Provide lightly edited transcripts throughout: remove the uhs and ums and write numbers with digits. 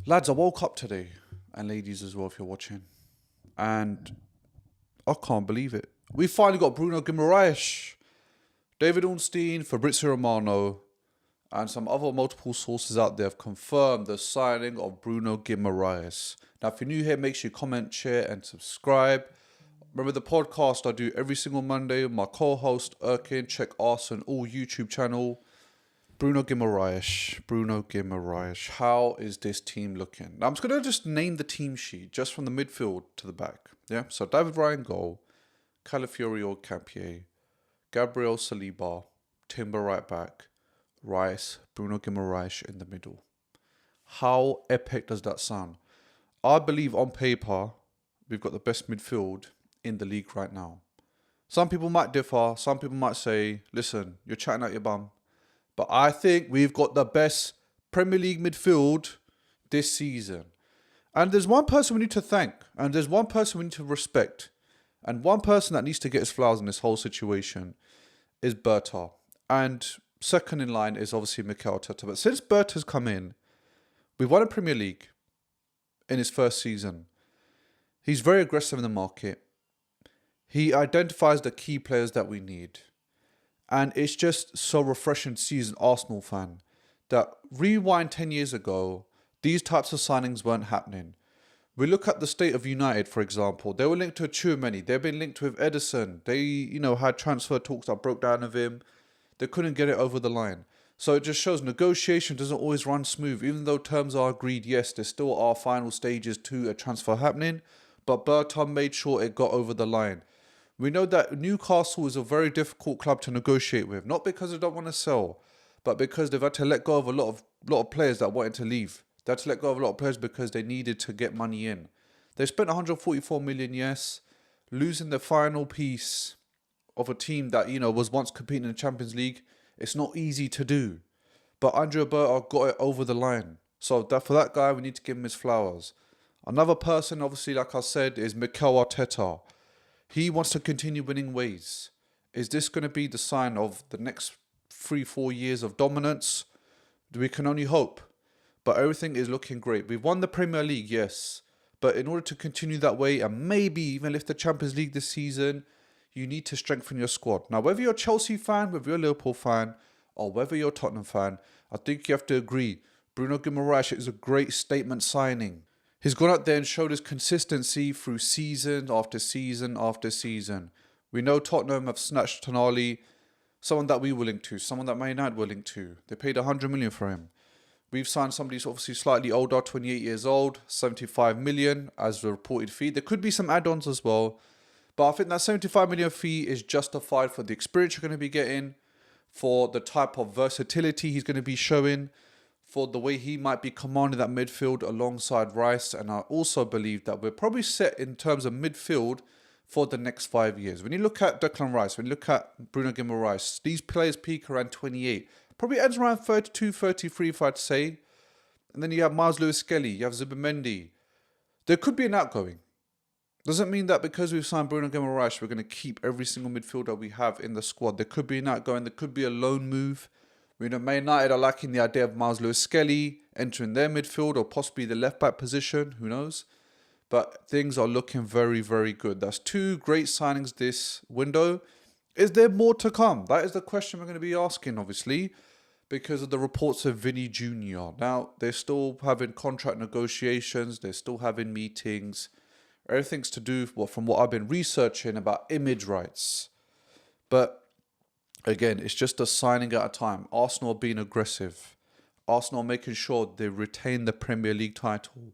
Lads, I woke up today, and ladies as well if you're watching, and I can't believe it. We finally got Bruno Guimarães, David Ornstein, Fabrizio Romano, and some other multiple sources out there have confirmed the signing of Bruno Guimarães. Now, if you're new here, make sure you comment, share, and subscribe. Remember the podcast I do every single Monday with my co-host Erkin. Check us on all YouTube channel. Bruno Guimarães. How is this team looking? Now, I'm just going to just name the team sheet just from the midfield to the back. Yeah. So David Ryan goal, Calafiori or Campier, Gabriel Saliba, Timber right back, Rice, Bruno Guimarães in the middle. How epic does that sound? I believe on paper we've got the best midfield in the league right now. Some people might differ. Some people might say, listen, you're chatting out your bum. But I think we've got the best Premier League midfield this season. And there's one person we need to thank. And there's one person we need to respect. And one person that needs to get his flowers in this whole situation is Berta. And second in line is obviously Mikel Arteta. But since Berta's come in, we've won a Premier League in his first season. He's very aggressive in the market. He identifies the key players that we need. And it's just so refreshing to see as an Arsenal fan that rewind 10 years ago, these types of signings weren't happening. We look at the state of United, for example. They were linked to Tchouaméni. They've been linked with Edison. They, had transfer talks that broke down of him. They couldn't get it over the line. So it just shows negotiation doesn't always run smooth. Even though terms are agreed, yes, there still are final stages to a transfer happening. But Bertrand made sure it got over the line. We know that Newcastle is a very difficult club to negotiate with, not because they don't want to sell, but because they've had to let go of a lot of players that wanted to leave. They had to let go of a lot of players because they needed to get money in. They spent 144 million, yes, losing the final piece of a team that, was once competing in the Champions League. It's not easy to do. But Andrea Berta got it over the line. So for that guy, we need to give him his flowers. Another person, obviously, like I said, is Mikel Arteta. He wants to continue winning ways. Is this going to be the sign of the next 3-4 years of dominance? We can only hope. But everything is looking great. We've won the Premier League, yes. But in order to continue that way and maybe even lift the Champions League this season, you need to strengthen your squad. Now, whether you're a Chelsea fan, whether you're a Liverpool fan, or whether you're a Tottenham fan, I think you have to agree. Bruno Guimarães is a great statement signing. He's gone out there and showed his consistency through season after season after season. We know Tottenham have snatched Tonali, someone that we were linked to, someone that Man United were linked to. They paid 100 million for him. We've signed somebody who's obviously slightly older, 28 years old, 75 million as the reported fee. There could be some add-ons as well. But I think that 75 million fee is justified for the experience you're going to be getting, for the type of versatility he's going to be showing, for the way he might be commanding that midfield alongside Rice. And I also believe that we're probably set in terms of midfield for the next 5 years. When you look at Declan Rice, when you look at Bruno Guimarães, these players peak around 28. Probably ends around 32, 33 if I'd say. And then you have Miles Lewis-Skelly, you have Zubimendi. There could be an outgoing. Doesn't mean that because we've signed Bruno Guimarães, we're going to keep every single midfielder we have in the squad. There could be an outgoing, there could be a loan move. We know Man United are liking the idea of Miles Lewis-Skelly entering their midfield or possibly the left-back position. Who knows? But things are looking very, very good. That's 2 great signings this window. Is there more to come? That is the question we're going to be asking, obviously, because of the reports of Vinny Jr. Now, they're still having contract negotiations. They're still having meetings. Everything's to do, from what I've been researching, about image rights. But again, it's just a signing at a time. Arsenal being aggressive. Arsenal making sure they retain the Premier League title.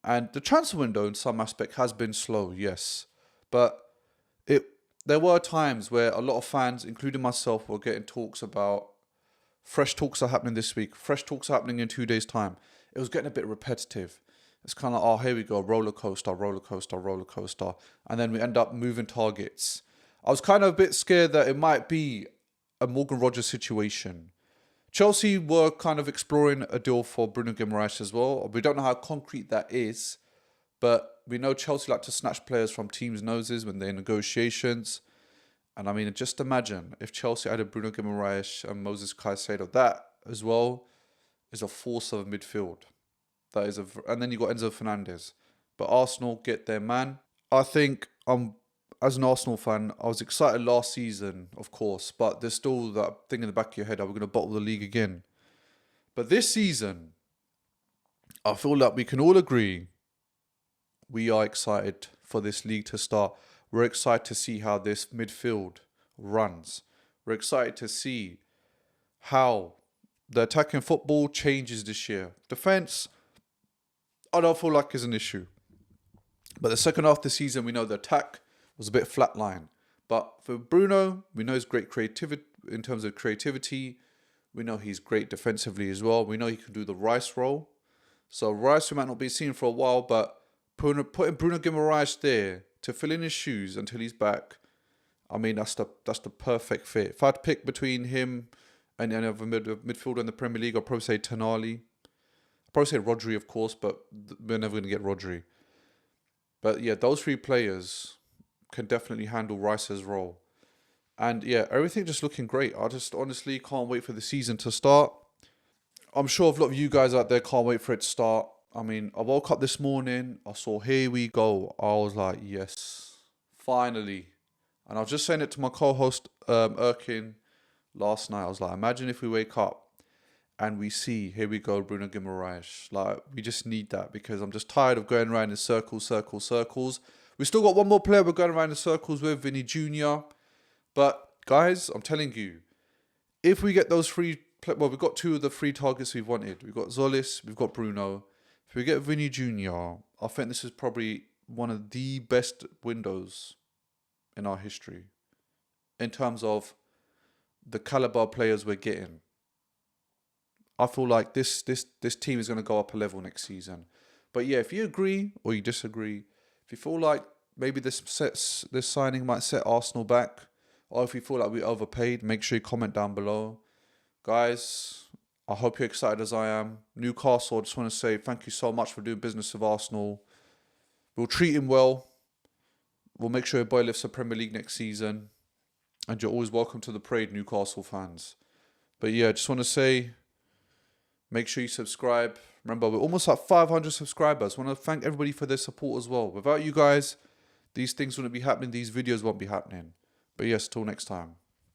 And the transfer window in some aspect has been slow, yes. But there were times where a lot of fans, including myself, were getting talks about fresh talks are happening this week. Fresh talks are happening in 2 days' time. It was getting a bit repetitive. It's kind of, here we go, roller coaster, roller coaster, roller coaster. And then we end up moving targets. I was kind of a bit scared that it might be a Morgan Rogers situation. Chelsea were kind of exploring a deal for Bruno Guimarães as well. We don't know how concrete that is, but we know Chelsea like to snatch players from teams' noses when they're in negotiations. And I mean, just imagine if Chelsea added Bruno Guimarães and Moses Caicedo. That as well is a force of a midfield. And then you got Enzo Fernandez. But Arsenal get their man. I think as an Arsenal fan, I was excited last season, of course, but there's still that thing in the back of your head: are we going to bottle the league again? But this season, I feel like we can all agree we are excited for this league to start. We're excited to see how this midfield runs. We're excited to see how the attacking football changes this year. Defense, I don't feel like is an issue. But the second half of the season, we know the attack was a bit flatline. But for Bruno, we know he's great creativity in terms of creativity. We know he's great defensively as well. We know he can do the Rice role. So Rice we might not be seeing for a while, but putting Bruno Guimarães there to fill in his shoes until he's back, I mean, that's the perfect fit. If I had to pick between him and any other midfielder in the Premier League, I'd probably say Tonali. I'd probably say Rodri, of course, but we're never going to get Rodri. But yeah, those three players can definitely handle Rice's role. And yeah, everything just looking great. I just honestly can't wait for the season to start. I'm sure a lot of you guys out there can't wait for it to start. I mean, I woke up this morning, I saw here we go. I was like, yes, finally. And I was just saying it to my co-host Erkin last night. I was like, imagine if we wake up and we see, here we go, Bruno Guimarães. Like, we just need that because I'm just tired of going around in circles. We still got one more player we're going around in circles with, Vinny Jr. But, guys, I'm telling you, if we get those we've got two of the three targets we've wanted. We've got Zolis, we've got Bruno. If we get Vinny Jr., I think this is probably one of the best windows in our history in terms of the caliber of players we're getting. I feel like this team is going to go up a level next season. But yeah, if you agree or you disagree, if you feel like maybe this signing might set Arsenal back, or if you feel like we overpaid, make sure you comment down below. Guys, I hope you're excited as I am. Newcastle, I just want to say thank you so much for doing business with Arsenal. We'll treat him well. We'll make sure your boy lifts the Premier League next season. And you're always welcome to the parade, Newcastle fans. But yeah, I just want to say, make sure you subscribe. Remember, we're almost at 500 subscribers. I want to thank everybody for their support as well. Without you guys, these things wouldn't be happening. These videos won't be happening. But yes, till next time.